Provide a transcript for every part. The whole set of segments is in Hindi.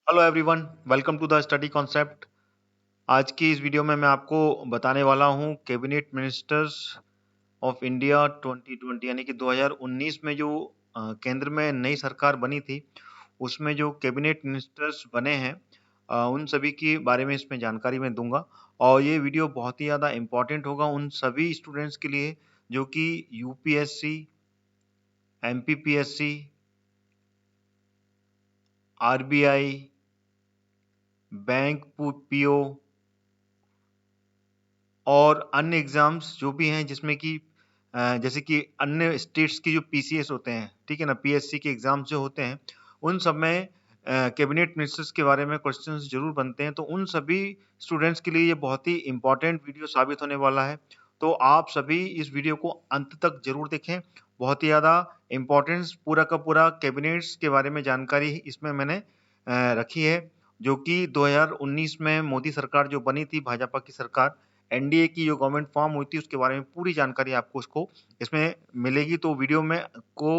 Hello everyone, welcome to the study concept. आज की इस वीडियो में मैं आपको बताने वाला हूं कैबिनेट मिनिस्टर्स ऑफ इंडिया 2020 यानी कि 2019 में जो केंद्र में नई सरकार बनी थी, उसमें जो कैबिनेट मिनिस्टर्स बने हैं, उन सभी के बारे में इसमें जानकारी मैं दूंगा। और ये वीडियो बहुत ही ज़्यादा इम्पोर्टेंट होगा उन सभी स्टूडेंट्स के लिए जो कि UPSC, MPPSC, RBI, bank PO और अन्य एग्जाम्स जो भी हैं जिसमें कि जैसे कि अन्य स्टेट्स की जो पीसीएस होते हैं, ठीक है ना, पीएससी के एग्जाम्स जो होते हैं, उन सब में कैबिनेट मिनिस्टर्स के बारे में क्वेश्चंस जरूर बनते हैं। तो उन सभी स्टूडेंट्स के लिए ये बहुत ही इंपॉर्टेंट वीडियो साबित होने वाला है। तो आप सभी इस वीडियो को अंत तक जरूर देखें। बहुत ही ज़्यादा इम्पोर्टेंस पूरा का पूरा कैबिनेट्स के बारे में जानकारी इसमें मैंने रखी है, जो कि 2019 में मोदी सरकार जो बनी थी, भाजपा की सरकार, एनडीए की जो गवर्नमेंट फॉर्म हुई थी, उसके बारे में पूरी जानकारी आपको उसको इसमें मिलेगी। तो वीडियो में को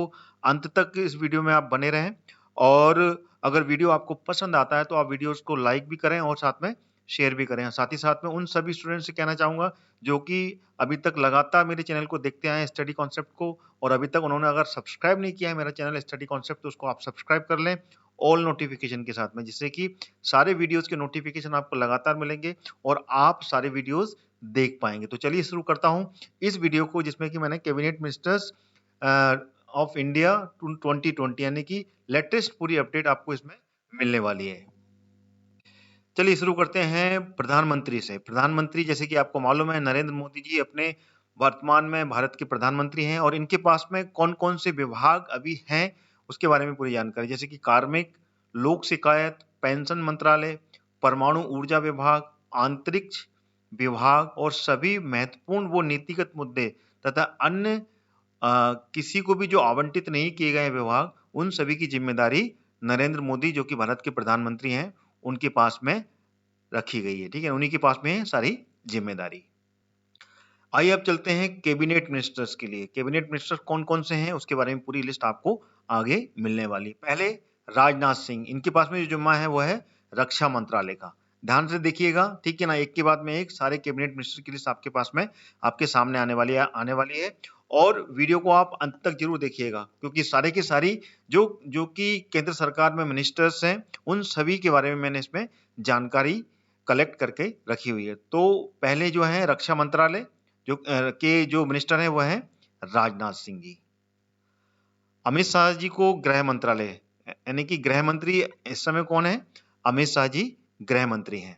अंत तक इस वीडियो में आप बने रहें। और अगर वीडियो आपको पसंद आता है तो आप वीडियोस को लाइक भी करें और साथ में शेयर भी करें। साथ ही साथ में उन सभी स्टूडेंट्स से कहना चाहूंगा जो कि अभी तक लगातार मेरे चैनल को देखते आए हैं, स्टडी कॉन्सेप्ट को, और अभी तक उन्होंने अगर सब्सक्राइब नहीं किया है मेरा चैनल स्टडी कॉन्सेप्ट, तो उसको आप सब्सक्राइब कर लें ऑल नोटिफिकेशन के साथ में, जिससे कि सारे वीडियोस के नोटिफिकेशन आपको लगातार मिलेंगे और आप सारे वीडियोस देख पाएंगे। तो चलिए शुरू करता हूं इस वीडियो को, जिसमें कि मैंने कैबिनेट मिनिस्टर्स ऑफ इंडिया 2020 यानी कि लेटेस्ट पूरी अपडेट आपको इसमें मिलने वाली है। चलिए शुरू करते हैं प्रधानमंत्री से। प्रधानमंत्री, जैसे कि आपको मालूम है, नरेंद्र मोदी जी अपने वर्तमान में भारत के प्रधानमंत्री हैं और इनके पास में कौन कौन से विभाग अभी हैं उसके बारे में पूरी जानकारी, जैसे कि कार्मिक, लोक शिकायत, पेंशन मंत्रालय, परमाणु ऊर्जा विभाग, अंतरिक्ष विभाग और सभी महत्वपूर्ण वो नीतिगत मुद्दे तथा अन्य किसी को भी जो आवंटित नहीं किए गए विभाग, उन सभी की जिम्मेदारी नरेंद्र मोदी, जो कि भारत के प्रधानमंत्री हैं, उनके पास में रखी गई है। ठीक है, उन्हीं के पास में है सारी जिम्मेदारी। आइए अब चलते हैं कैबिनेट मिनिस्टर्स के लिए। कैबिनेट मिनिस्टर कौन कौन से हैं उसके बारे में पूरी लिस्ट आपको आगे मिलने वाली। पहले राजनाथ सिंह, इनके पास में जो जिम्मा है वो है रक्षा मंत्रालय का। ध्यान से देखिएगा, ठीक है ना, एक के बाद में एक सारे कैबिनेट मिनिस्टर की लिस्ट आपके पास में आपके सामने आने वाली है। और वीडियो को आप अंत तक जरूर देखिएगा, क्योंकि सारे के सारी जो जो कि केंद्र सरकार में मिनिस्टर्स हैं, उन सभी के बारे में मैंने इसमें जानकारी कलेक्ट करके रखी हुई है। तो पहले जो है रक्षा मंत्रालय के जो मिनिस्टर हैं वो हैं राजनाथ सिंह जी। अमित शाह जी को गृह मंत्रालय, यानी कि गृह मंत्री इस समय कौन है? अमित शाह जी गृह मंत्री हैं।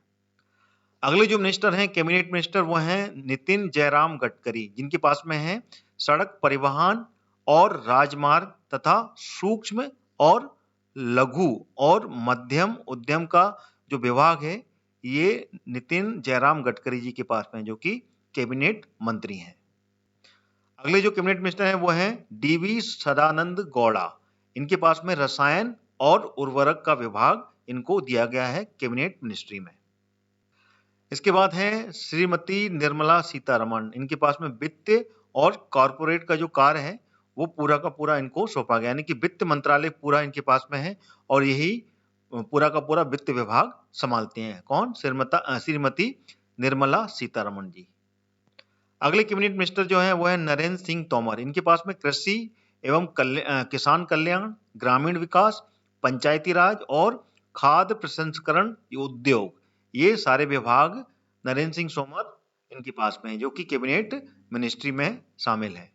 अगले जो मिनिस्टर हैं कैबिनेट मिनिस्टर, वो हैं नितिन जयराम गडकरी, जिनके पास में है सड़क परिवहन और राजमार्ग तथा सूक्ष्म और लघु और मध्यम उद्यम का जो विभाग है, ये नितिन जयराम गडकरी जी के पास में, जो कि कैबिनेट मंत्री हैं। अगले जो कैबिनेट मिनिस्टर हैं वो हैं डीवी सदानंद गौड़ा। इनके पास में रसायन और उर्वरक का विभाग इनको दिया गया है कैबिनेट मिनिस्ट्री में। इसके बाद है श्रीमती निर्मला सीतारमण। इनके पास में वित्त और कॉरपोरेट का जो कार्य है वो पूरा का पूरा इनको सौंपा गया, यानी कि वित्त मंत्रालय पूरा इनके पास में है और यही पूरा का पूरा वित्त विभाग संभालते हैं। कौन? श्रीमती निर्मला सीतारमण जी। अगले कैबिनेट मिनिस्टर जो है वो है नरेंद्र सिंह तोमर। इनके पास में कृषि एवं किसान कल्याण, ग्रामीण विकास, पंचायती राज और खाद्य प्रसंस्करण उद्योग, ये सारे विभाग नरेंद्र सिंह तोमर इनके पास में है, जो कि कैबिनेट मिनिस्ट्री में शामिल है।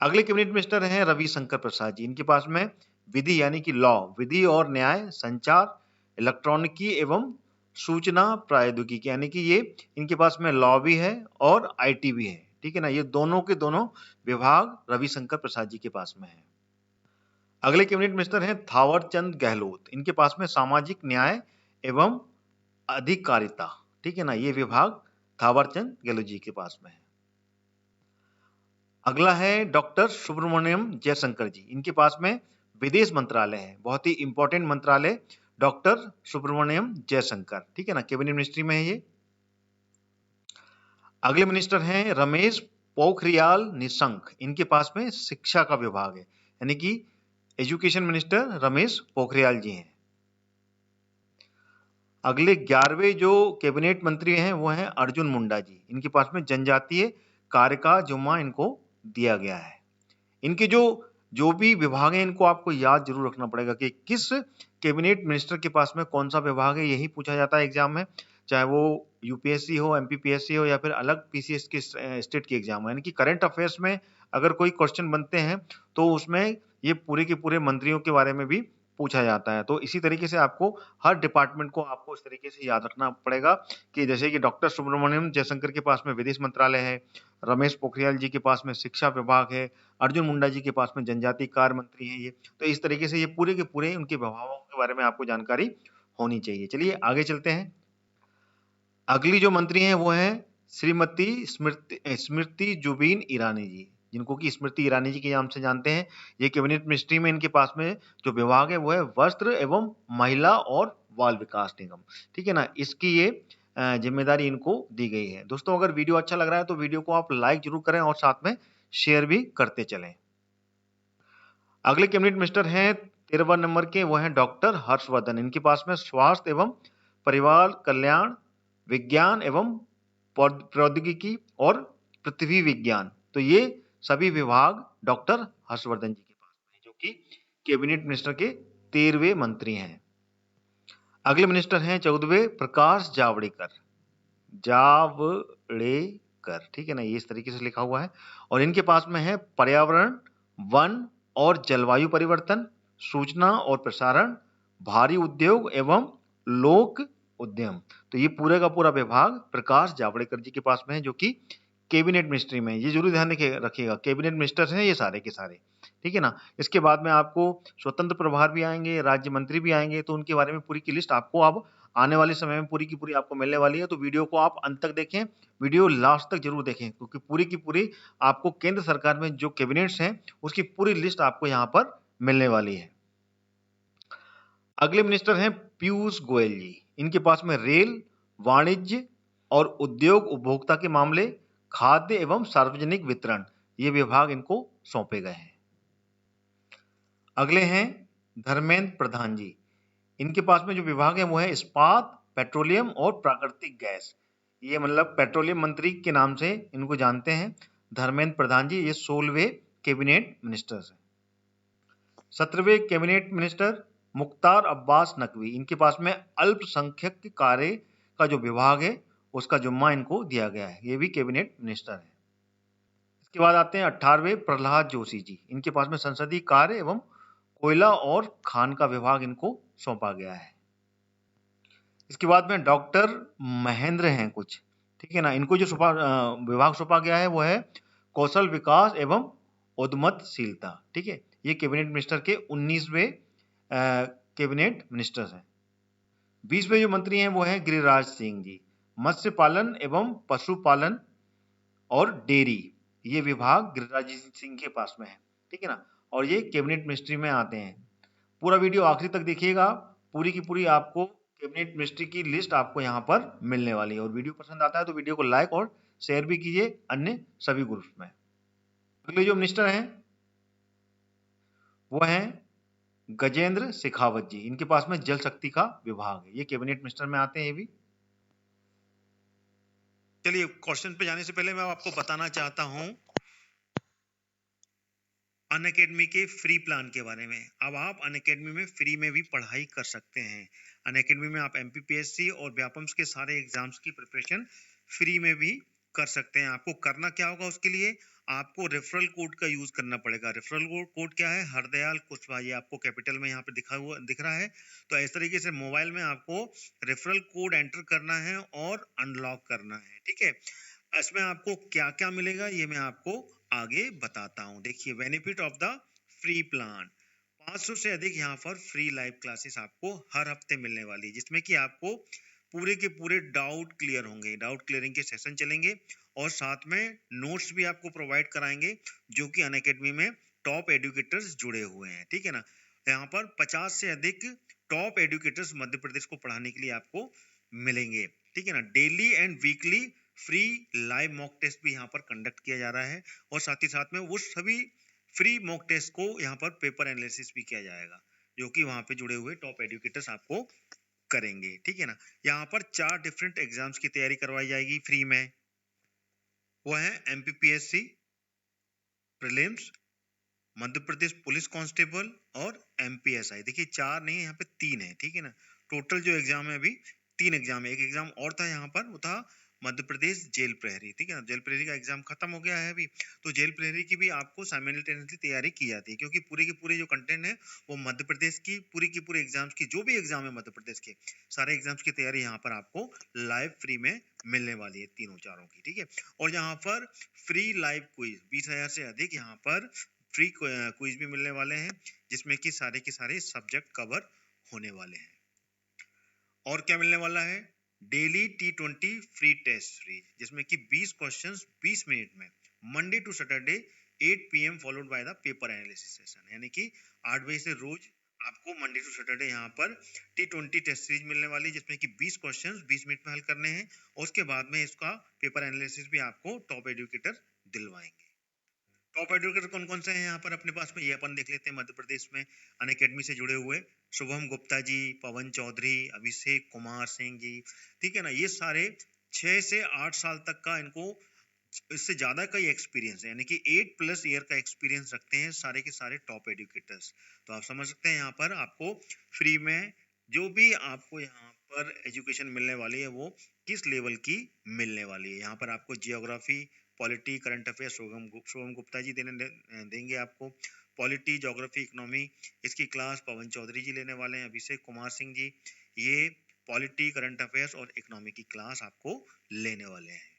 अगले कैबिनेट मिनिस्टर हैं रविशंकर प्रसाद जी। इनके पास में विधि यानी कि लॉ, विधि और न्याय, संचार, इलेक्ट्रॉनिकी एवं सूचना प्रौद्योगिकी, यानी कि ये इनके पास में लॉ भी है और आईटी भी है। ठीक है ना, ये दोनों के दोनों विभाग रविशंकर प्रसाद जी के पास में है। अगले कैबिनेट मिनिस्टर हैं थावर चंद गहलोत। इनके पास में सामाजिक न्याय एवं अधिकारिता, ठीक है ना, ये विभाग थावर चंद गहलोत जी के पास में है। अगला है डॉक्टर सुब्रमण्यम जयशंकर जी। इनके पास में विदेश मंत्रालय है, बहुत ही इंपॉर्टेंट मंत्रालय, डॉक्टर सुब्रमण्यम जयशंकर, ठीक है ना, कैबिनेट मिनिस्ट्री में है ये। अगले मिनिस्टर हैं रमेश पोखरियाल निशंक। इनके पास में शिक्षा का विभाग है, यानी कि एजुकेशन मिनिस्टर रमेश पोखरियाल जी हैं। अगले 11वें जो कैबिनेट मंत्री हैं वो हैं अर्जुन मुंडा जी। इनके पास में जनजातीय कार्य का जिम्मा इनको दिया गया है। इनके जो भी विभाग हैं इनको आपको याद जरूर रखना पड़ेगा कि किस कैबिनेट मिनिस्टर के पास में कौन सा विभाग है, यही पूछा जाता है एग्जाम में, चाहे वो यूपीएससी हो, एमपीपीएससी हो या फिर अलग पीसीएस के स्टेट की एग्जाम हो। यानी कि करंट अफेयर्स में अगर कोई क्वेश्चन बनते हैं तो उसमें ये पूरे के पूरे मंत्रियों के बारे में भी पूछा जाता है। तो इसी तरीके से आपको हर डिपार्टमेंट को आपको इस तरीके से याद रखना पड़ेगा कि जैसे कि डॉक्टर सुब्रमण्यम जयशंकर के पास में विदेश मंत्रालय है, रमेश पोखरियाल जी के पास में शिक्षा विभाग है, अर्जुन मुंडा जी के पास में जनजातीय कार्य मंत्री हैं ये। तो इस तरीके से ये पूरे के पूरे उनके विभागों के बारे में आपको जानकारी होनी चाहिए। चलिए आगे चलते हैं। अगली जो मंत्री हैं वो हैं श्रीमती स्मृति जुबिन ईरानी जी, जिनको कि स्मृति ईरानी जी के नाम से जानते हैं। ये कैबिनेट मिनिस्ट्री में इनके पास में जो विभाग है वो है वस्त्र एवं महिला और बाल विकास निगम। ठीक है ना, इसकी ये जिम्मेदारी इनको दी गई है। दोस्तों अगर वीडियो अच्छा लग रहा है तो वीडियो को आप लाइक जरूर करें और साथ में शेयर भी करते चलें। अगले कैबिनेट मिनिस्टर हैं 13 नंबर के, वो हैं डॉक्टर हर्षवर्धन। इनके पास में स्वास्थ्य एवं परिवार कल्याण, विज्ञान एवं प्रौद्योगिकी और पृथ्वी विज्ञान, तो ये सभी विभाग डॉक्टर हर्षवर्धन जी के पास में, जो कि कैबिनेट मिनिस्टर के 13वें मंत्री हैं। अगले मिनिस्टर हैं 14वें प्रकाश जावड़ेकर। ठीक है ना, ये इस तरीके से लिखा हुआ है। और इनके पास में है पर्यावरण, वन और जलवायु परिवर्तन, सूचना और प्रसारण, भारी उद्योग एवं लोक उद्यम। तो ये पूरे का पूरा विभाग प्रकाश जावड़ेकर जी के पास में है, जो कि कैबिनेट मिनिस्ट्री में। ये जरूर ध्यान रखिएगा, कैबिनेट मिनिस्टर्स हैं ये सारे के सारे। ठीक है ना, इसके बाद में आपको स्वतंत्र प्रभार भी आएंगे, राज्य मंत्री भी आएंगे, तो उनके बारे में पूरी की लिस्ट आपको अब आने वाले समय में पूरी की पूरी आपको मिलने वाली है। तो वीडियो को आप अंत तक देखें, वीडियो लास्ट तक जरूर देखें, क्योंकि पूरी की पूरी आपको केंद्र सरकार में जो कैबिनेट्स हैं उसकी पूरी लिस्ट आपको यहाँ पर मिलने वाली है। अगले मिनिस्टर हैं पीयूष गोयल जी। इनके पास में रेल, वाणिज्य और उद्योग, उपभोक्ता के मामले, खाद्य एवं सार्वजनिक वितरण, ये विभाग इनको सौंपे गए हैं। अगले हैं धर्मेंद्र प्रधान जी। इनके पास में जो विभाग है वो है इस्पात, पेट्रोलियम और प्राकृतिक गैस। ये मतलब पेट्रोलियम मंत्री के नाम से इनको जानते हैं धर्मेंद्र प्रधान जी। ये 16वें कैबिनेट मिनिस्टर्स हैं। 17वें कैबिनेट मिनिस्टर मुख्तार अब्बास नकवी। इनके पास में अल्पसंख्यक कार्य का जो विभाग है उसका जिम्मा इनको दिया गया है, ये भी कैबिनेट मिनिस्टर है। इसके बाद आते हैं 18वें प्रहलाद जोशी जी। इनके पास में संसदीय कार्य एवं कोयला और खान का विभाग इनको सौंपा गया है। इसके बाद में डॉक्टर महेंद्र हैं कुछ, ठीक है ना, इनको जो विभाग सौंपा गया है वो है कौशल विकास एवं उद्यमशीलता। ठीक है, ये कैबिनेट मिनिस्टर के 19वें कैबिनेट मिनिस्टर्स हैं। 20वें जो मंत्री हैं वो हैं गिरिराज सिंह जी। मत्स्य पालन एवं पशुपालन और डेयरी, ये विभाग गिरिराज सिंह के पास में है। ठीक है ना, और ये कैबिनेट मिनिस्ट्री में आते हैं। पूरा वीडियो आखिरी तक देखिएगा, पूरी की पूरी आपको कैबिनेट मिनिस्ट्री की लिस्ट आपको यहाँ पर मिलने वाली है। और वीडियो पसंद आता है तो वीडियो को लाइक और शेयर भी कीजिए अन्य सभी ग्रुप्स में। अगले जो मिनिस्टर हैं वो हैं गजेंद्र शेखावत जी। इनके पास में जल शक्ति का विभाग है, ये कैबिनेट मिनिस्टर में आते हैं ये भी। चलिए क्वेश्चन पे जाने से पहले मैं आपको बताना चाहता हूं अनअकैडमी के फ्री प्लान के बारे में। अब आप अनअकैडमी में फ्री में भी पढ़ाई कर सकते हैं। अनअकैडमी में आप एमपीपीएससी और व्यापम्स के सारे एग्जाम्स की प्रिपरेशन फ्री में भी कर सकते हैं। आपको करना क्या होगा, उसके लिए आपको रेफरल कोड का यूज करना पड़ेगा। रेफरल कोड क्या है, हरदयाल कुशवाहा, ये आपको कैपिटल में यहाँ पे दिख रहा है। तो इस तरीके से मोबाइल में आपको रेफरल कोड एंटर करना है और अनलॉक करना है। ठीक है, इसमें आपको क्या क्या मिलेगा ये मैं आपको आगे बताता हूं। देखिए, benefit of the free plan, 500 से अधिक यहाँ पर फ्री लाइव क्लासेस आपको हर हफ्ते मिलने वाली, जिसमें कि आपको पूरे के पूरे डाउट क्लियर होंगे, डाउट क्लियरिंग के सेशन चलेंगे और साथ में नोट्स भी आपको प्रोवाइड कराएंगे, जो कि अनअकैडमी में टॉप एडुकेटर्स जुड़े हुए हैं। ठीक है ना, यहाँ पर 50 से अधिक टॉप एडुकेटर्स मध्य प्रदेश को पढ़ाने के लिए आपको मिलेंगे। ठीक है ना, daily and weekly free live mock test भी यहाँ पर कंडक्ट किया जा रहा है और साथ ही साथ में वो सभी फ्री मॉक टेस्ट को यहाँ पर पेपर एनालिसिस भी किया जाएगा, जो कि वहाँ पे जुड़े हुए टॉप एडुकेटर्स आपको करेंगे, ठीक है ना। यहाँ पर 4 डिफरेंट एग्जाम्स की तैयारी करवाई जाएगी फ्री में। वो है MPPSC prelims, Madhya Pradesh police constable और एमपीएसआई। देखिए 4 नहीं है, यहाँ पे 3 है, ठीक है ना। टोटल जो एग्जाम है अभी 3 एग्जाम है। एक एग्जाम और था यहाँ पर, वो था मध्य प्रदेश जेल प्रहरी, ठीक है ना। जेल प्रहरी का एग्जाम खत्म हो गया है अभी, तो जेल प्रहरी की भी आपको साइमल्टेनियसली तैयारी की जाती है, क्योंकि पूरे के पूरे जो कंटेंट है वो मध्य प्रदेश की पूरे एग्जाम्स की, जो भी एग्जाम है मध्य प्रदेश के सारे एग्जाम्स की तैयारी यहाँ पर आपको लाइव फ्री में मिलने वाली है, तीनों चारों की, ठीक है। और यहाँ पर फ्री लाइव क्विज 20,000 से अधिक यहाँ पर फ्री क्विज भी मिलने वाले हैं, जिसमें कि सारे के सारे सब्जेक्ट कवर होने वाले हैं। और क्या मिलने वाला है, daily T20 free test series, जिसमें कि 20 क्वेश्चंस 20 मिनट में, Monday to Saturday 8 PM followed by the paper analysis session. यानी कि 8 बजे से रोज आपको मंडे टू सैटरडे यहाँ पर T20 टेस्ट सीरीज मिलने वाली है, जिसमें कि 20 क्वेश्चंस 20 मिनट में हल करने हैं, और उसके बाद में इसका पेपर एनालिसिस भी आपको टॉप एजुकेटर दिलवाएंगे। टॉप एजुकेटर कौन कौन से हैं यहाँ पर अपने पास में, ये अपन देख लेते हैं। मध्य प्रदेश में अनअकैडमी से जुड़े हुए शुभम गुप्ता जी, पवन चौधरी, अभिषेक कुमार सिंह जी, ठीक है ना। ये सारे 6 से 8 साल तक का इनको इससे ज्यादा का एक्सपीरियंस है, यानी कि 8+ ईयर का एक्सपीरियंस रखते हैं सारे के सारे टॉप एजुकेटर्स। तो आप समझ सकते हैं यहाँ पर आपको फ्री में जो भी आपको यहाँ पर एजुकेशन मिलने वाली है वो किस लेवल की मिलने वाली है। यहाँ पर आपको geography, polity, current affair Shubham Gupta ji देंगे आपको। पॉलिटी, ज्योग्राफी, इकोनॉमी इसकी क्लास पवन चौधरी जी लेने वाले हैं। अभिषेक कुमार सिंह जी ये पॉलिटी, करंट अफेयर्स और इकोनॉमी की क्लास आपको लेने वाले हैं।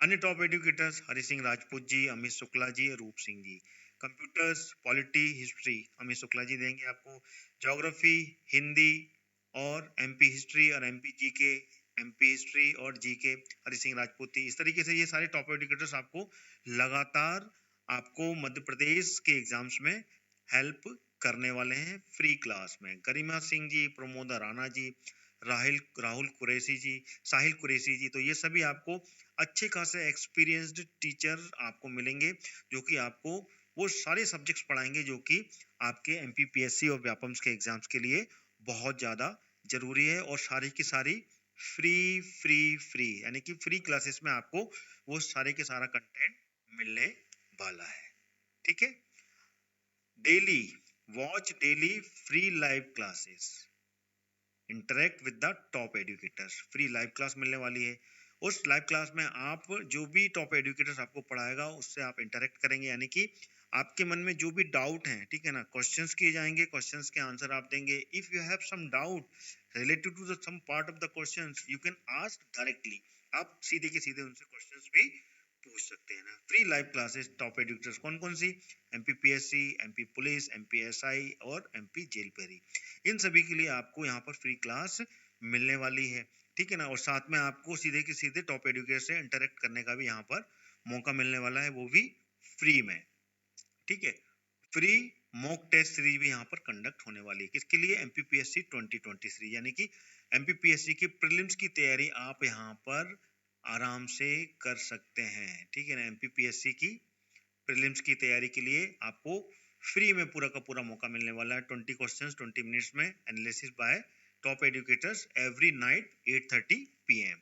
अन्य top educators Hari Singh Rajput ji, Amit Shukla ji, Roop Singh ji. Computers, polity, history Amit Shukla ji देंगे आपको। ज्योग्राफी, हिंदी और एमपी हिस्ट्री और एमपी जीके, एमपी हिस्ट्री और जीके हरि सिंह राजपूत। इस तरीके से ये सारे टॉप एजुकेटर्स आपको लगातार आपको मध्य प्रदेश के एग्जाम्स में हेल्प करने वाले हैं फ्री क्लास में। गरिमा सिंह जी, प्रमोदा राणा जी, राहुल कुरैशी जी, साहिल कुरैशी जी, तो ये सभी आपको अच्छे खासे एक्सपीरियंस्ड टीचर आपको मिलेंगे, जो कि आपको वो सारे सब्जेक्ट्स पढ़ाएंगे जो कि आपके एमपीपीएससी और व्यापम्स के एग्जाम्स के लिए बहुत ज़्यादा जरूरी है। और सारी की सारी फ्री यानी कि फ्री क्लासेस में आपको वो सारे के सारा कंटेंट मिलने वाला है, ठीक है। Daily watch daily free live classes, interact with the top educators, free live class मिलने वाली है। उस लाइव क्लास में आप जो भी टॉप एजुकेटर्स आपको पढ़ाएगा उससे आप इंटरेक्ट करेंगे, यानी कि आपके मन में जो भी डाउट है, ठीक है ना, क्वेश्चंस किए जाएंगे, क्वेश्चंस के आंसर आप देंगे। If you have some doubt related to the some part of the questions you can ask directly, आप सीधे के सीधे उनसे क्वेश्चंस भी पूछ सकते हैं ना। Free live classes top educators कौन कौन सी, एमपीपीएससी, एमपी पुलिस, एमपीएसआई और एमपी जेल पेरी, इन सभी के लिए आपको यहाँ पर फ्री क्लास मिलने वाली है, ठीक है ना। और साथ में आपको सीधे के सीधे टॉप एजुकेटर से इंटरेक्ट करने का भी यहाँ पर मौका मिलने वाला है, वो भी फ्री में, ठीक है। फ्री मॉक टेस्ट सीरीज भी यहाँ पर कंडक्ट होने वाली है, किसके लिए, एमपीपीएससी 2020 सीरीज, यानी कि एमपीपीएससी की प्रीलिम्स की तैयारी आप यहाँ पर आराम से कर सकते हैं, ठीक है ना। एमपीपीएससी की प्रीलिम्स की तैयारी के लिए आपको फ्री में पूरा का पूरा मौका मिलने वाला है। 20 क्वेश्चंस 20 मिनट्स में, analysis bye top educators every night 8:30 PM,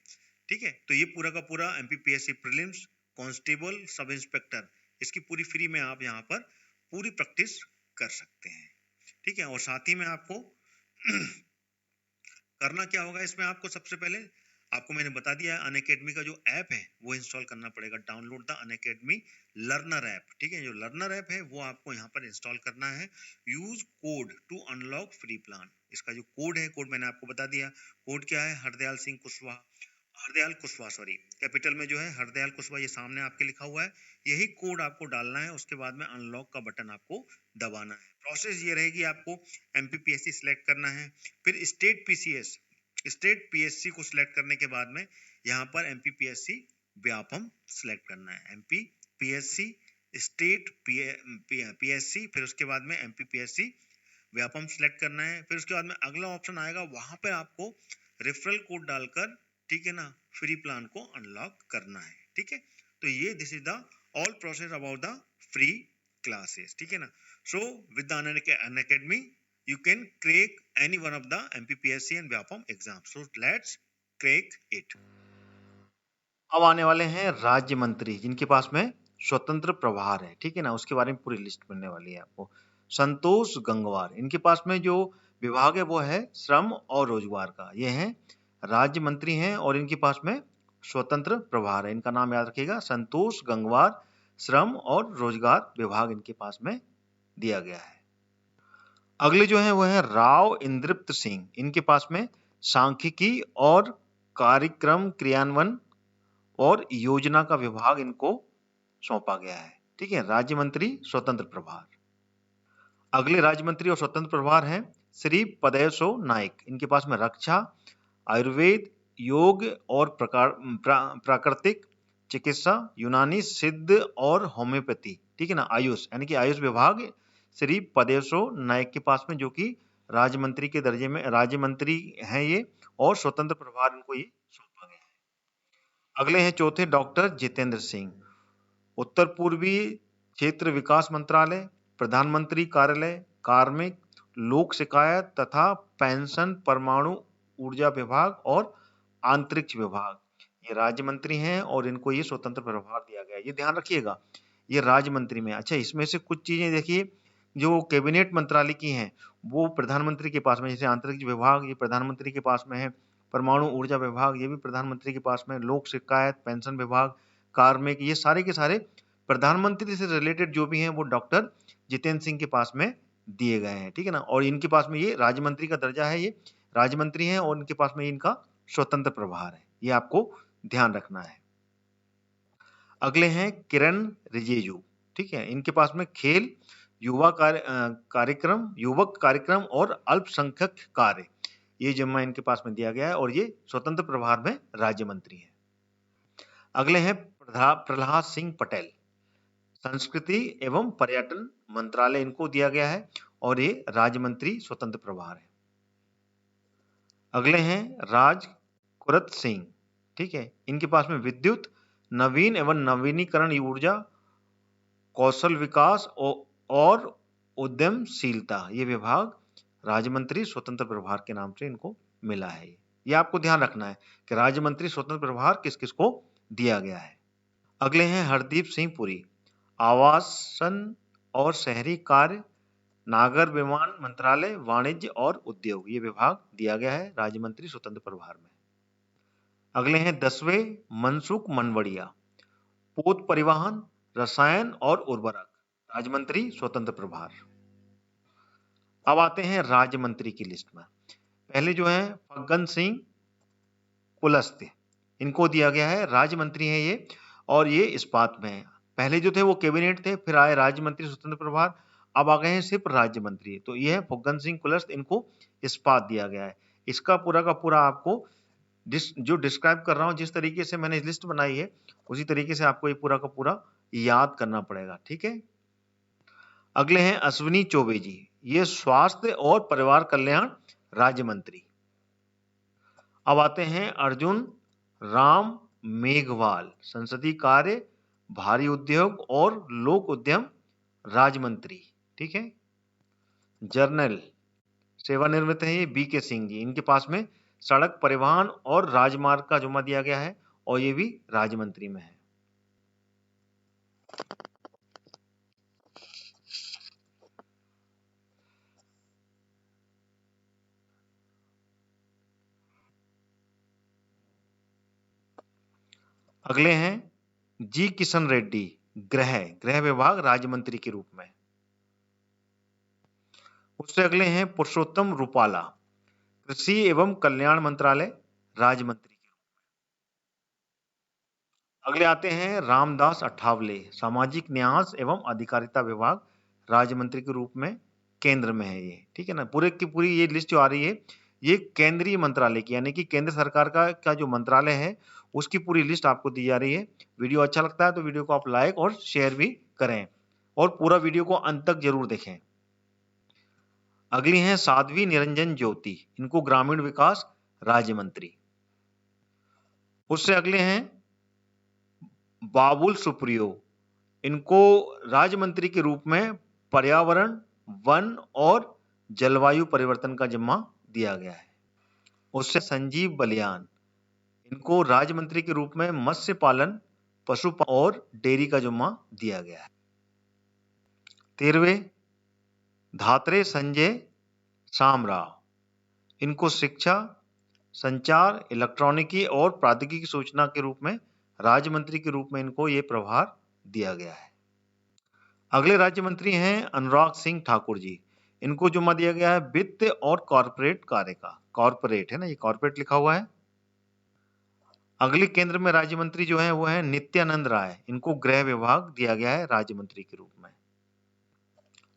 ठीक है। तो ये पूरा का पूरा MPPSC prelims, constable, sub inspector, इसकी पूरी फ्री में आप यहाँ पर पूरी प्रैक्टिस कर सकते हैं, ठीक है। और साथ ही में आपको करना क्या होगा इसमें, आपको सबसे पहले आपको मैंने बता दिया है अनअकैडमी का जो ऐप है वो इंस्टॉल करना पड़ेगा। Download the Unacademy learner app, ठीक है। जो लर्नर ऐप है वो आपको यहाँ पर इंस्टॉल करना है। Use code to unlock free plan, इसका जो कोड है, कोड मैंने आपको बता दिया। कोड क्या है, हरदयाल कुशवाहा सॉरी, कैपिटल में जो है हरदयाल कुशवाहा, ये सामने आपके लिखा हुआ है, यही कोड आपको डालना है। उसके बाद में अनलॉक का बटन आपको दबाना है। प्रोसेस ये रहेगी, आपको एमपीपीएससी सिलेक्ट करना है, फिर स्टेट पीएससी को सिलेक्ट करने के बाद में यहाँ पर एमपीपीएससी व्यापम सिलेक्ट करना है। एमपीपीएससी स्टेट पीएससी, फिर उसके बाद में एमपीपीएससी व्यापम सिलेक्ट करना है। फिर उसके बाद में अगला ऑप्शन आएगा, वहां पर आपको रेफरल कोड डालकर, ठीक है ना, फ्री प्लान को अनलॉक करना है, ठीक है। तो ये this is the all process about the free classes, ठीक है ना। So with the Unacademy you can crack any one of the MPPSC and Vyapam exams. So let's crack it. अब आने वाले हैं राज्य मंत्री जिनके पास में स्वतंत्र प्रभार है, ठीक है ना, उसके बारे में पूरी लिस्ट मिलने वाली है आपको। संतोष गंगवार, इनके पास में जो विभाग है वो है श्रम और रोजगार का। ये हैं राज्य मंत्री हैं और इनके पास में स्वतंत्र प्रभार है। इनका नाम याद रखिएगा, संतोष गंगवार, श्रम और रोजगार विभाग इनके पास में दिया गया है। अगले जो है वो है राव इंद्रप्त सिंह, इनके पास में सांख्यिकी और कार्यक्रम क्रियान्वयन और योजना का विभाग इनको सौंपा गया है, ठीक है। राज्य मंत्री स्वतंत्र प्रभार। अगले राज्य मंत्री और स्वतंत्र प्रभार हैं श्री पदयसो नाइक, इनके पास में रक्षा, आयुर्वेद, योग और प्राकृतिक चिकित्सा, यूनानी, सिद्ध और होम्योपैथी, ठीक है ना, आयुष, यानी कि आयुष विभाग श्री पदयसो नाइक के पास में, जो कि राज्य मंत्री के दर्जे में राज्य मंत्री हैं ये, और स्वतंत्र प्रभार इनको ये सौंपा गया है। अगले हैं चौथे डॉक्टर जितेंद्र सिंह, उत्तर पूर्वी क्षेत्र विकास मंत्रालय, प्रधानमंत्री कार्यालय, कार्मिक, लोक शिकायत तथा पेंशन, परमाणु ऊर्जा विभाग और अंतरिक्ष विभाग, ये राज्य मंत्री हैं और इनको ये स्वतंत्र प्रभार दिया गया है। ये ध्यान रखिएगा, ये राज्य मंत्री में। अच्छा, इसमें से कुछ चीजें देखिए जो कैबिनेट मंत्रालय की हैं वो प्रधानमंत्री के पास में, जैसे अंतरिक्ष विभाग ये प्रधानमंत्री के पास में है, परमाणु ऊर्जा विभाग ये भी प्रधानमंत्री के पास में, लोक शिकायत, पेंशन विभाग, कार्मिक, ये सारे के सारे प्रधानमंत्री से रिलेटेड जो भी हैं वो डॉक्टर जितेंद्र सिंह के पास में दिए गए हैं, ठीक है ना। और इनके पास में ये राज्य मंत्री का दर्जा है, ये राज्य मंत्री हैं और इनके पास में इनका स्वतंत्र प्रभार है, ये आपको ध्यान रखना है। अगले हैं किरण रिजिजू, ठीक है, इनके पास में खेल, युवक कार्यक्रम और अल्पसंख्यक कार्य, ये जिम्मा इनके पास में दिया गया है और ये स्वतंत्र प्रभार में राज्य मंत्री हैं। अगले हैं प्रहलाद सिंह पटेल, संस्कृति एवं पर्यटन मंत्रालय इनको दिया गया है और ये राज्य मंत्री स्वतंत्र प्रभार है। अगले हैं राज कुरत सिंह, ठीक है, इनके पास में विद्युत, नवीन एवं नवीनीकरण ऊर्जा, कौशल विकास और उद्यमशीलता, ये विभाग राज्य मंत्री स्वतंत्र प्रभार के नाम से इनको मिला है। ये आपको ध्यान रखना है कि राज्य मंत्री स्वतंत्र प्रभार किस किस को दिया गया है। अगले हैं हरदीप सिंह पुरी, आवासन और शहरी कार्य, नागर विमान मंत्रालय, वाणिज्य और उद्योग, ये विभाग दिया गया है राज्य मंत्री स्वतंत्र प्रभार में। अगले हैं 10वें मनसुख मनवड़िया, पोत परिवहन, रसायन और उर्वरक, राज्य मंत्री स्वतंत्र प्रभार। अब आते हैं राज्य मंत्री की लिस्ट में। पहले जो है फग्गन सिंह कुलस्ते, इनको दिया गया है, राज्य मंत्री हैं ये और ये इस्पात में है। पहले जो थे वो कैबिनेट थे, फिर आए राज्य मंत्री स्वतंत्र प्रभार, अब आ गए हैं सिर्फ राज्य मंत्री। तो ये है फग्गन सिंह कुलस्ते, इनको इस्पात दिया गया है। इसका पूरा का पूरा आपको जो डिस्क्राइब कर रहा हूं, जिस तरीके से मैंने लिस्ट बनाई है उसी तरीके से आपको ये पूरा का पूरा याद करना पड़ेगा, ठीक है। अगले हैं अश्विनी चौबे जी, ये स्वास्थ्य और परिवार कल्याण राज्य मंत्री। अब आते हैं अर्जुन राम मेघवाल, संसदीय कार्य, भारी उद्योग और लोक उद्यम राज्य मंत्री, ठीक है। जर्नल सेवानिवृत्त है ये बी के सिंह जी, इनके पास में सड़क परिवहन और राजमार्ग का जिम्मा दिया गया है और ये भी राज्य मंत्री में है। अगले हैं जी किशन रेड्डी, गृह विभाग राज्य मंत्री के रूप में। उससे अगले हैं पुरुषोत्तम रूपाला, कृषि एवं कल्याण मंत्रालय राज्य मंत्री के रूप में। अगले आते हैं रामदास अठावले, सामाजिक न्याय एवं अधिकारिता विभाग राज्य मंत्री के रूप में केंद्र में है ये, ठीक है ना। पूरे की पूरी ये लिस्ट जो आ रही है ये केंद्रीय मंत्रालय की, यानी कि केंद्र सरकार का जो मंत्रालय है उसकी पूरी लिस्ट आपको दी जा रही है। वीडियो अच्छा लगता है तो वीडियो को आप लाइक और शेयर भी करें और पूरा वीडियो को अंत तक जरूर देखें। अगली हैं साध्वी निरंजन ज्योति, इनको ग्रामीण विकास राज्य मंत्री। उससे अगले हैं बाबुल सुप्रियो, इनको राज्य मंत्री के रूप में पर्यावरण, वन और जलवायु परिवर्तन का जिम्मा दिया गया है। उससे संजीव बलियान, इनको राज्य मंत्री के रूप में मत्स्य पालन, पशुपालन और डेयरी का जिम्मा दिया गया है। 13वें धात्रे संजय शामराव, इनको शिक्षा, संचार, इलेक्ट्रॉनिकी और प्रौद्योगिकी सूचना के रूप में राज्य मंत्री के रूप में इनको ये प्रभार दिया गया है। अगले राज्य मंत्री हैं अनुराग सिंह ठाकुर जी, इनको जिम्मा दिया गया है वित्त और कॉर्पोरेट कार्य का। कॉर्पोरेट है ना, ये कॉर्पोरेट लिखा हुआ है। अगली केंद्र में राज्य मंत्री जो है वो है नित्यानंद राय, इनको गृह विभाग दिया गया है राज्य मंत्री के रूप में।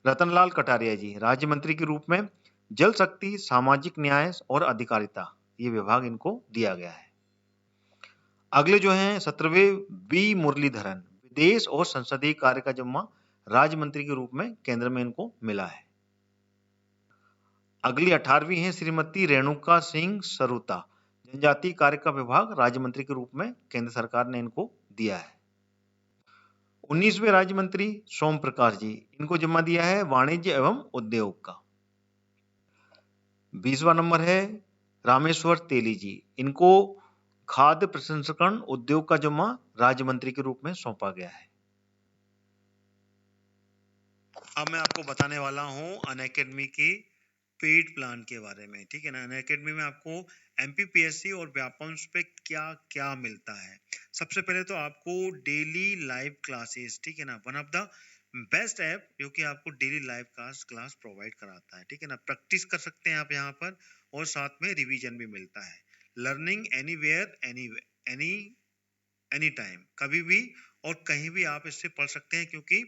रतनलाल कटारिया जी राज्य मंत्री के रूप में जल शक्ति, सामाजिक न्याय और अधिकारिता, ये विभाग इनको दिया गया है। अगले जो हैं 17वें वी मुरलीधरन, विदेश और संसदीय कार्य का जिम्मा राज्य मंत्री के रूप में केंद्र में इनको मिला है। अगली 18वीं है श्रीमती रेणुका सिंह सरुता, जनजातीय कार्य का विभाग राज्य मंत्री के रूप में केंद्र सरकार ने इनको दिया है। 19वें राज्य मंत्री सोम प्रकाश जी, इनको जिम्मा दिया है वाणिज्य एवं उद्योग का। 20वां नंबर है रामेश्वर तेली जी, इनको खाद्य प्रसंस्करण उद्योग का जिम्मा राज्य मंत्री के रूप में सौंपा गया है। अब मैं आपको बताने वाला हूं अनअकैडमी की पेड प्लान के बारे में, ठीक है ना। अनअकैडमी में आपको एमपीपीएससी और व्यापमं पे क्या क्या मिलता है। सबसे पहले तो आपको डेली लाइव क्लासेस, ठीक है ना, one of the best app जो कि आपको डेली लाइव क्लास प्रोवाइड कराता है, ठीक है ना। प्रैक्टिस कर सकते हैं आप यहाँ पर और साथ में रिवीजन भी मिलता है। लर्निंग एनीवेयर एनी टाइम, कभी भी और कहीं भी आप इससे पढ़ सकते हैं, क्योंकि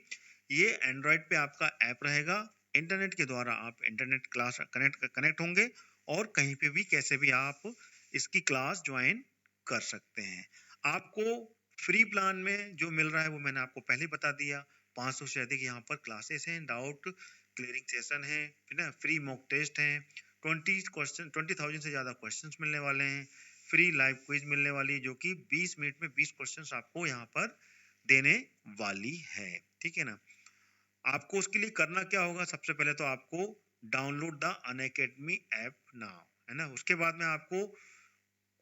ये एंड्रॉइड पे आपका ऐप रहेगा। इंटरनेट के द्वारा आप इंटरनेट क्लास कनेक्ट होंगे और कहीं पे भी कैसे भी आप इसकी क्लास ज्वाइन कर सकते हैं। आपको फ्री प्लान में जो मिल रहा है वो मैंने आपको पहले बता दिया। 500 से अधिक यहाँ पर क्लासेस हैं, डाउट क्लियरिंग सेशन है ना, फ्री मॉक टेस्ट हैं, 20,000 से ज्यादा क्वेश्चंस मिलने वाले हैं, फ्री लाइव क्विज मिलने वाली है जो कि 20 मिनट में 20 क्वेश्चंस आपको यहाँ पर देने वाली है, ठीक है ना। आपको उसके लिए करना क्या होगा, सबसे पहले तो आपको download the Unacademy app now, है ना। उसके बाद में आपको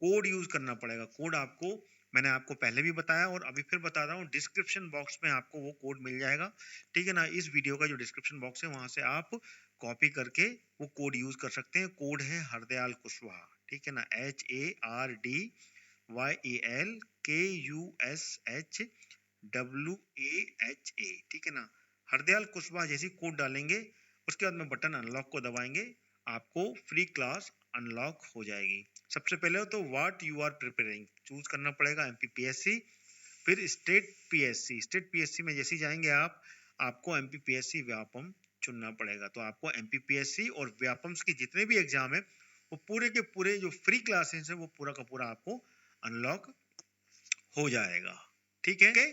कोड यूज करना पड़ेगा। कोड आपको मैंने आपको पहले भी बताया और अभी फिर बता रहा हूँ, डिस्क्रिप्शन बॉक्स में आपको वो कोड मिल जाएगा, ठीक है ना। इस वीडियो का जो डिस्क्रिप्शन बॉक्स है वहां से आप कॉपी करके वो कोड यूज कर सकते हैं। कोड है हरदयाल कुशवाहा, ठीक है ना, HARDYALKUSHWAHA, ठीक है ना। हरदयाल कुशवाहा जैसी कोड डालेंगे, उसके बाद में बटन अनलॉक को दबाएंगे, आपको फ्री क्लास अनलॉक हो जाएगी। सबसे पहले तो what you are preparing choose करना पड़ेगा, एमपीपीएससी, फिर स्टेट पीएससी। स्टेट पीएससी में जैसे जाएंगे आप, आपको एमपीपीएससी व्यापम चुनना पड़ेगा। तो आपको एमपीपीएससी और व्यापम्स के जितने भी एग्जाम है वो पूरे के पूरे जो फ्री क्लासेस है वो पूरा का पूरा आपको अनलॉक हो जाएगा, ठीक है।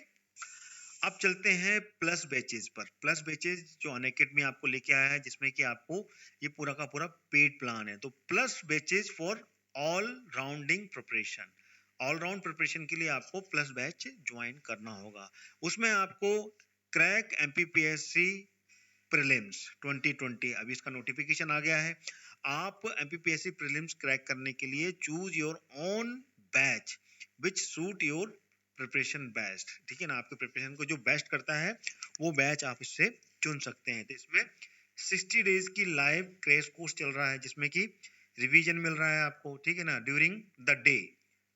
अब चलते हैं प्लस बैचेस पर। प्लस बैचेस जो अनअकैडमी आपको लेके आया है, जिसमें कि आपको ये पूरा का पूरा पेड प्लान है। तो plus batches for all rounding preparation, all round preparation के लिए आपको प्लस बैच ज्वाइन करना होगा। उसमें आपको क्रैक एमपीपीएससी प्रीलिम्स 2020, अभी इसका नोटिफिकेशन आ गया है। आप एमपीपीएससी प्रीलिम्स क्रैक करने के लिए choose your own batch which suit your preparation best, ठीक है ना। आपके प्रिपरेशन को जो बेस्ट करता है वो बैच आप इससे चुन सकते हैं। तो इसमें 60 डेज की लाइव क्रैश कोर्स चल रहा है, जिसमें कि रिवीजन मिल रहा है आपको, ठीक है ना। ड्यूरिंग द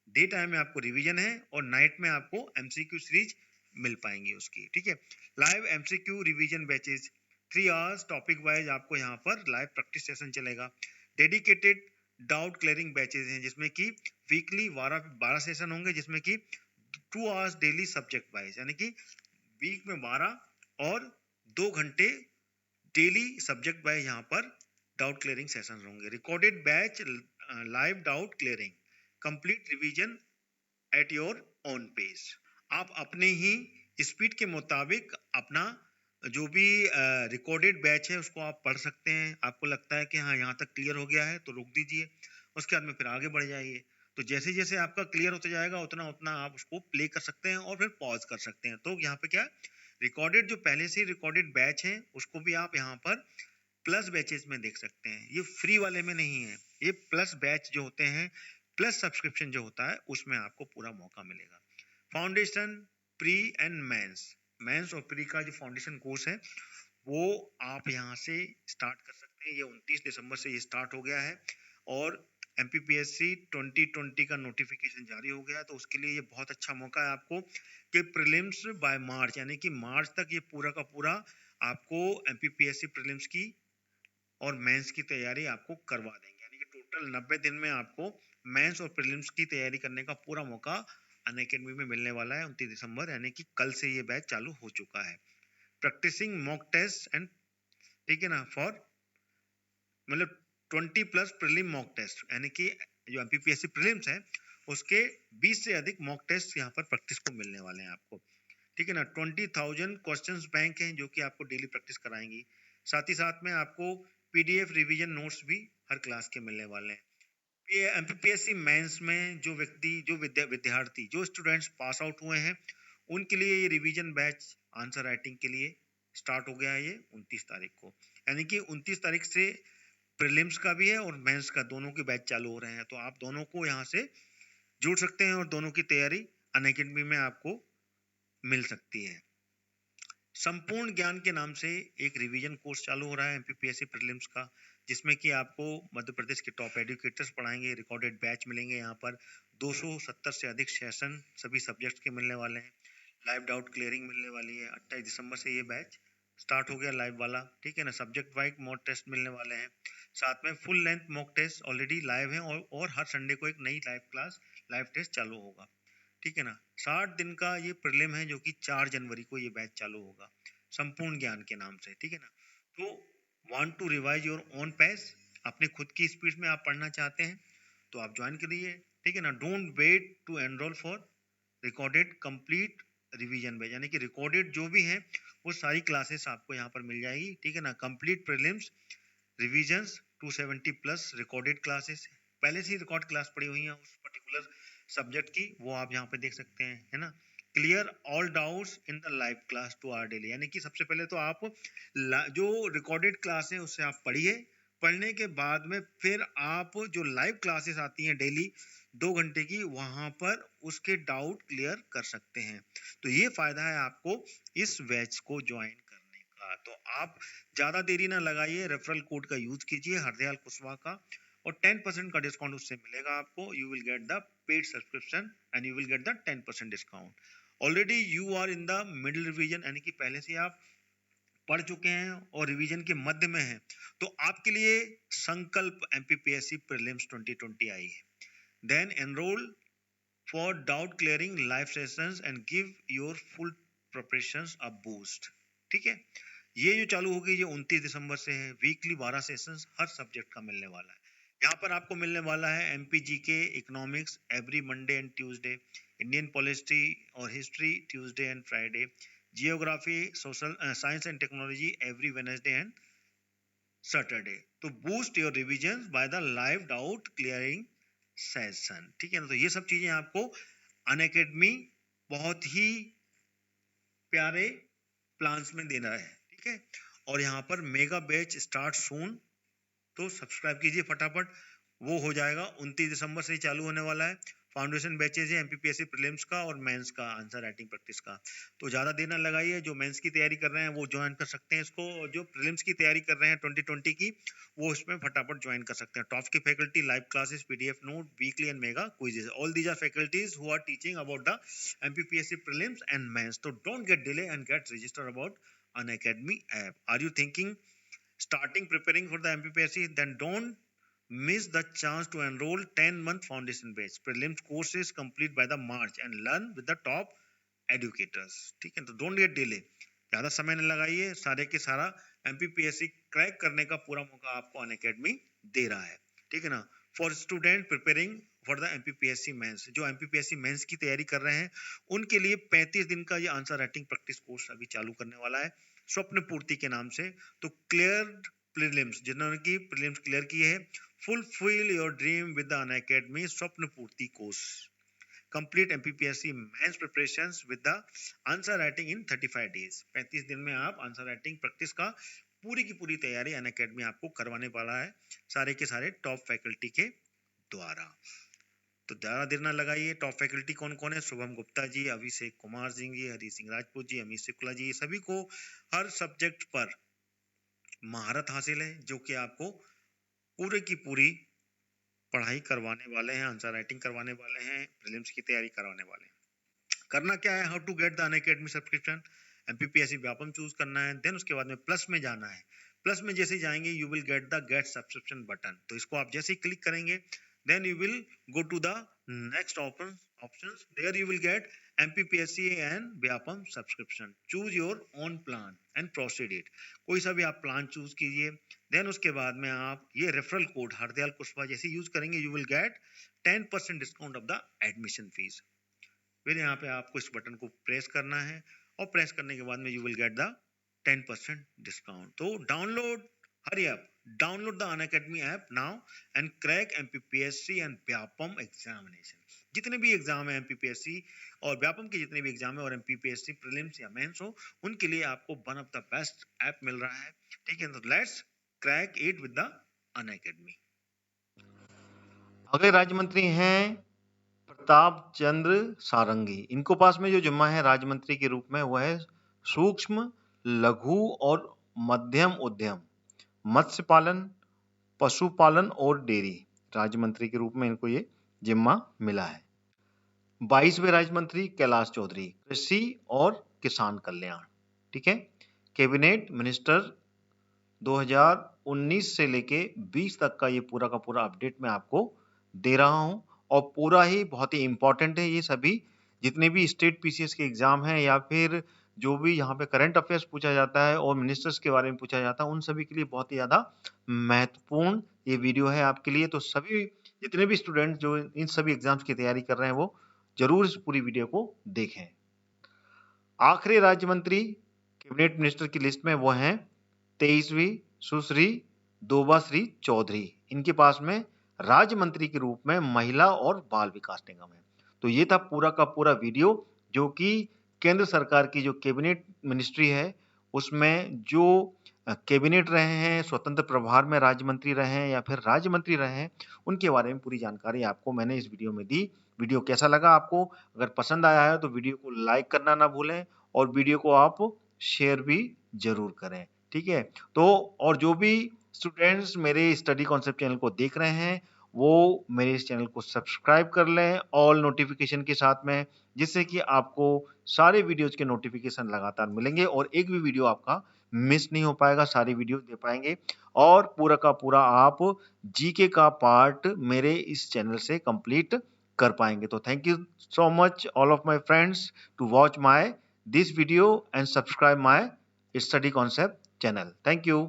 डे टाइम में आपको रिवीजन है और नाइट में आपको एमसीक्यू सीरीज मिल पाएंगी उसकी, ठीक है। Live MCQ revision batches 3 hours topic wise आपको यहाँ पर लाइव प्रैक्टिस सेशन चलेगा। डेडिकेटेड डाउट क्लियरिंग बैचेस हैं, जिसमें कि वीकली 12 सेशन होंगे, जिसमें कि 2 आवर्स डेली सब्जेक्ट वाइज, यानी कि वीक में 12 और 2 घंटे डेली सब्जेक्ट वाइज यहाँ पर डाउट क्लियरिंग सेशन होंगे। Recorded batch live doubt clearing, complete revision at your own pace. आप अपने ही स्पीड के मुताबिक अपना जो भी रिकॉर्डेड बैच है उसको आप पढ़ सकते हैं। आपको लगता है कि हाँ यहाँ तक क्लियर हो गया है तो रुक दीजिए, उसके बाद में फिर आगे बढ़ जाइए। तो जैसे जैसे आपका क्लियर होता जाएगा उतना उतना आप उसको प्ले कर सकते हैं और फिर पॉज कर सकते हैं। तो यहाँ पे क्या रिकॉर्डेड जो पहले से रिकॉर्डेड बैच है उसको भी आप यहाँ पर प्लस बैचेस में देख सकते हैं, ये फ्री वाले में नहीं है, ये प्लस बैच जो होते हैं, प्लस सब्सक्रिप्शन जो होता है उसमें आपको पूरा मौका मिलेगा। फाउंडेशन, प्री एंड मेंस और प्री का जो फाउंडेशन कोर्स है वो आप यहाँ से स्टार्ट कर सकते हैं। ये 29 दिसंबर से ये स्टार्ट हो गया है और एमपीपीएससी 2020 का नोटिफिकेशन जारी हो गया है, तो उसके लिए ये बहुत अच्छा मौका है आपको कि प्रीलिम्स बाय मार्च, यानी कि मार्च तक ये पूरा का पूरा आपको एमपीपीएससी प्रीलिम्स की और मेंस की तैयारी आपको करवा देंगे, यानी कि टोटल 90 दिन में आपको मेंस और प्रीलिम्स की तैयारी करने का पूरा मौका अनअकैडमी में मिलने वाला है 29 दिसंबर, यानी कि कल से ये बैच चालू हो चुका है। प्रैक्टिसिंग मॉक टेस्ट एंड, ठीक है ना, फॉर मतलब 20 प्लस प्रीलिम मॉक टेस्ट, यानी कि जो एमपीपीएससी प्रीलिम्स है उसके 20 से अधिक मॉक टेस्ट यहाँ पर प्रैक्टिस को मिलने वाले हैं आपको, ठीक है ना। 20,000 क्वेश्चंस बैंक हैं जो कि आपको डेली प्रैक्टिस कराएंगी, साथ ही साथ में आपको पीडीएफ रिवीजन नोट्स भी हर क्लास के मिलने वाले हैं। ये एमपीपीएससी मेंस में जो व्यक्ति, जो विद्यार्थी, जो स्टूडेंट्स पास आउट हुए हैं उनके लिए ये रिवीजन बैच आंसर राइटिंग के लिए स्टार्ट हो गया है ये 29 तारीख को, यानी कि 29 तारीख से प्रीलिम्स का भी है और मेंस का, दोनों के बैच चालू हो रहे हैं, तो आप दोनों को यहाँ से जुड़ सकते हैं और दोनों की तैयारी अनअकैडमी में आपको मिल सकती है। संपूर्ण ज्ञान के नाम से एक रिवीजन कोर्स चालू हो रहा है एमपीपीएससी प्रीलिम्स का, जिसमें कि आपको मध्य प्रदेश के टॉप एजुकेटर्स पढ़ाएंगे, रिकॉर्डेड बैच मिलेंगे यहाँ पर, 270 से अधिक सेशन सभी सब्जेक्ट्स के मिलने वाले हैं, लाइव डाउट क्लियरिंग मिलने वाली है। 28 दिसंबर से ये बैच स्टार्ट हो गया लाइव वाला, ठीक है ना। सब्जेक्ट वाइज मॉक टेस्ट मिलने वाले हैं, साथ में full length mock test already live है और हर संडे को एक नई लाइव क्लास, लाइव टेस्ट चालू होगा, ठीक है ना। 60 दिन का ये प्रीलिम है जो कि 4 जनवरी को ये बैच चालू होगा संपूर्ण ज्ञान के नाम से, ठीक है ना। तो want to revise your own pace, अपने खुद की स्पीड में आप पढ़ना चाहते हैं तो आप ज्वाइन करिए, ठीक है ना। Don't wait to enroll for recorded complete revision batch, यानी कि रिकॉर्डेड जो भी है वो सारी क्लासेस आपको यहाँ पर मिल जाएगी, ठीक है ना। Complete prelims revisions 270 plus recorded classes, पहले से ही रिकॉर्ड क्लास पड़ी हुई है उस पर्टिकुलर सब्जेक्ट की, वो आप यहाँ पे देख सकते हैं, है ना। Clear all doubts in the live class 2 hour daily, यानी कि सबसे पहले तो आप जो रिकॉर्डेड क्लास है उससे आप पढ़िए, पढ़ने के बाद में फिर आप जो लाइव क्लासेस आती हैं डेली 2 घंटे की, वहां पर उसके डाउट क्लियर कर सकते हैं। तो ये फायदा है आपको इस बैच को ज्वाइन करने का। तो आप ज्यादा देरी ना लगाइए, रेफरल कोड का यूज कीजिए हरदयाल कुशवाहा का, और 10% का डिस्काउंट उससे मिलेगा आपको। You will get the paid subscription and you will get the 10% discount. Already you are in the middle revision, यानी कि पहले से आप पढ़ चुके हैं और रिवीजन के मध्य में हैं, तो आपके लिए संकल्प एमपीपीएससी प्रीलिम्स 2020 आई है। Then enroll for doubt clearing live sessions and give your full preparations a boost, ठीक है। ये जो चालू होगी ये 29 दिसंबर से है, वीकली 12 सेशंस हर सब्जेक्ट का मिलने वाला है। यहाँ पर आपको मिलने वाला है MPGK economics every Monday and Tuesday, Indian polity और history Tuesday and Friday, geography, social science and technology every Wednesday and Saturday. तो boost your revision by the live doubt clearing session, ठीक है ना। तो ये सब चीजें आपको अनअकैडमी बहुत ही प्यारे प्लान्स में देना है, ठीक है। और यहाँ पर मेगा बैच स्टार्ट सून, तो सब्सक्राइब कीजिए फटाफट, वो हो जाएगा 29 दिसंबर से ही चालू होने वाला है। फाउंडेशन बैचेज है एमपीपीएससी प्रीलिम्स का और मेंस का आंसर राइटिंग प्रैक्टिस का, तो ज्यादा देर ना लगाइए। जो मेंस की तैयारी कर रहे हैं वो ज्वाइन कर सकते हैं इसको, और जो प्रीलिम्स की तैयारी कर रहे हैं 2020 की, वो इसमें फटाफट ज्वाइन कर सकते हैं। टॉप की faculty, live classes, PDF note, weekly and mega quizzes, all these are faculties who are teaching about the MPPSC prelims and mains. तो don't get delay and get register about Unacademy app. Are you thinking starting preparing for the MPPSC, then don't miss the chance to enroll 10-month foundation batch. Prelims courses complete by the March and learn with the top educators. ठीक है, तो don't get delay, ज्यादा समय न लगाइए, सारे के सारा MPPSC क्रैक करने का पूरा मौका आपको अनअकैडमी दे रहा है, ठीक है ना। For student preparing for the MPPSC mains, जो एमपीपीएससी मेंस की तैयारी कर रहे हैं उनके लिए 35 दिन का ये आंसर राइटिंग प्रैक्टिस कोर्स अभी चालू करने वाला है स्वप्न पूर्ति के नाम से। तो क्लियर प्रीलिम्स, जिन्होंने की प्रीलिम्स क्लियर की है, fulfil your dream with the Unacademy Swapna Purti course. Complete MPPSC mains preparations with the answer writing in 35 days. 35 दिन में आप आंसर राइटिंग प्रैक्टिस का पूरी की पूरी तैयारी अनअकैडमी आपको करवाने वाला है, सारे के सारे टॉप फैकल्टी के द्वारा। तो ज़्यादा देर ना लगाइए। टॉप फैकल्टी कौन कौन है? शुभम गुप्ता जी, अभिषेक कुमार सिंह जी, हरी सिंह राजपूत जी, अमित शुक्ला जी, सभी को हर सब्जेक्ट पर महारत हासिल है, जो कि आपको पूरे की पूरी पढ़ाई करवाने वाले हैं, आंसर राइटिंग करवाने वाले हैं, प्रीलिम्स की तैयारी करवाने वाले हैं। करना क्या है? How to get the Unacademy subscription, MPPSC Vyapam choose करना है। देन उसके बाद में प्लस में जाना है। प्लस में जैसे जाएंगे you will get the get subscription button, तो इसको आप जैसे ही क्लिक करेंगे then you will go to the next options. There you will get MPPSC and Vyapam subscription. Choose your own plan and proceed it. कोई सा भी आप प्लान चूज कीजिए। देन उसके बाद में आप ये रेफरल कोड हरदयाल कुशवाहा जैसे यूज करेंगे, you will gate 10% discount of the admission fees. फिर यहाँ पे आपको इस बटन को प्रेस करना है और प्रेस करने के बाद में you will get the 10% discount. तो download, hurry up, download the Unacademy app now and crack MPPSC and Vyapam examination. जितने भी एग्जाम है एमपीपीएससी और व्यापम के जितने भी एग्जाम है और एमपीपीएससी प्रीलिम्स या मेंस हो, उनके लिए आपको one of the best app मिल रहा है। ठीक है, तो let's crack it with the Unacademy. अगले राज्य मंत्री हैं प्रताप चंद्र सारंगी। इनको पास में जो जिम्मा है राज्य मंत्री के रूप में, वह है सूक्ष्म, लघु और मध्यम उद्यम, मत्स्य पालन, पशुपालन और डेयरी। राज्य मंत्री के रूप में इनको ये जिम्मा मिला है। 22वें राज्य मंत्री कैलाश चौधरी, कृषि और किसान कल्याण। ठीक है, कैबिनेट मिनिस्टर 2019 से लेके 20 तक का ये पूरा का पूरा अपडेट मैं आपको दे रहा हूं और पूरा ही बहुत ही इंपॉर्टेंट है। ये सभी जितने भी स्टेट पीसीएस के एग्जाम हैं या फिर जो भी यहाँ पे करंट अफेयर्स पूछा जाता है और मिनिस्टर्स के बारे में पूछा जाता है, उन सभी के लिए बहुत ही ज्यादा महत्वपूर्ण ये वीडियो है आपके लिए। तो सभी जितने भी स्टूडेंट जो इन सभी एग्जाम्स की तैयारी कर रहे हैं वो जरूर इस पूरी वीडियो को देखें। आखिरी राज्य मंत्री कैबिनेट मिनिस्टर की लिस्ट में वो हैं 23वीं सुश्री दोबाश्री चौधरी। इनके पास में राज्य मंत्री के रूप में महिला और बाल विकास निगम है। तो ये था पूरा का पूरा वीडियो, जो कि केंद्र सरकार की जो कैबिनेट मिनिस्ट्री है उसमें जो कैबिनेट रहे हैं, स्वतंत्र प्रभार में राज्य मंत्री रहे हैं या फिर राज्य मंत्री रहे हैं, उनके बारे में पूरी जानकारी आपको मैंने इस वीडियो में दी। वीडियो कैसा लगा आपको? अगर पसंद आया है तो वीडियो को लाइक करना ना भूलें और वीडियो को आप शेयर भी जरूर करें। ठीक है, तो और जो भी स्टूडेंट्स मेरे स्टडी कॉन्सेप्ट चैनल को देख रहे हैं वो मेरे इस चैनल को सब्सक्राइब कर लें ऑल नोटिफिकेशन के साथ में, जिससे कि आपको सारे वीडियोज के नोटिफिकेशन लगातार मिलेंगे और एक भी वीडियो आपका मिस नहीं हो पाएगा, सारी वीडियो दे पाएंगे और पूरा का पूरा आप जीके का पार्ट मेरे इस चैनल से कंप्लीट कर पाएंगे। तो thank you so much all of my friends to watch my this video and subscribe my study concept channel. Thank you.